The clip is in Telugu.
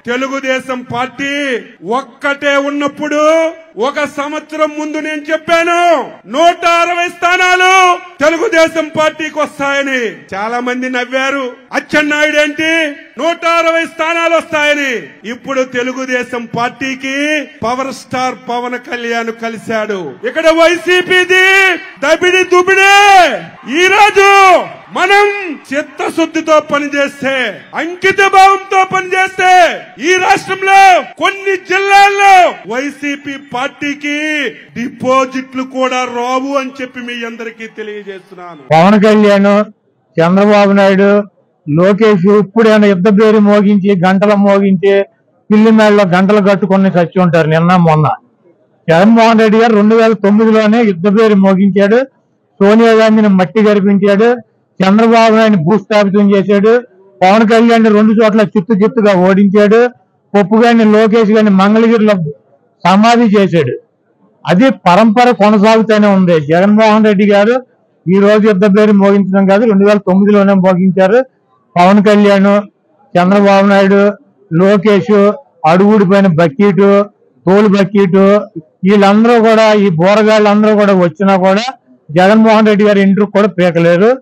తెలుగుదేశం పార్టీ ఒక్కటే ఉన్నప్పుడు 1 సంవత్సరం ముందు నేను చెప్పాను 160 స్థానాలు తెలుగుదేశం పార్టీకి వస్తాయని. చాలా మంది నవ్వారు. అచ్చెన్నాయుడు ఏంటి 160 స్థానాలు వస్తాయని. ఇప్పుడు తెలుగుదేశం పార్టీకి పవర్ స్టార్ పవన్ కళ్యాణ్ కలిశాడు. ఇక్కడ వైసీపీది దబిడి దుబిడే. ఈ రోజు మనం చిత్తశుద్ధితో పనిచేస్తే, అంకిత భావంతో పనిచేస్తే ఈ రాష్ట్రంలో కొన్ని జిల్లాల్లో వైసీపీ పార్టీకి డిపాజిట్లు కూడా రావు అని చెప్పి మీ అందరికీ తెలియజేస్తున్నాను. పవన్ కళ్యాణ్, చంద్రబాబు నాయుడు, లోకేష్ ఇప్పుడైనా యుద్ధ పేరు మోగించి గంటలు మోగించి పిల్లి మేడలో గంటలు కట్టుకుని చచ్చి ఉంటారు. నిన్న మొన్న జగన్మోహన్ రెడ్డి గారు 2009లోనే యుద్ధ పేరు మోగించాడు. సోనియా గాంధీని మట్టి గరిపించాడు. చంద్రబాబు నాయుడిని భూస్థాపితం చేశాడు. పవన్ కళ్యాణ్ 2 చోట్ల చిత్తుగా ఓడించాడు. పప్పు గారిని, లోకేష్ గారిని మంగళగిరిలో సమాధి చేశాడు. అది పరంపర కొనసాగుతూనే ఉంది. జగన్మోహన్ రెడ్డి గారు ఈ రోజు యుద్ధ పేరు మోగించడం కాదు, 2009లోనే మోగించారు. పవన్ కళ్యాణ్, చంద్రబాబు నాయుడు, లోకేష్, అడుగుడిపోయిన బక్కీటు, తోలు బక్కీటు, వీళ్ళందరూ కూడా, ఈ బోరగాళ్ళందరూ కూడా వచ్చినా కూడా జగన్మోహన్ రెడ్డి గారి ఇంటికి కూడా పీకలేరు.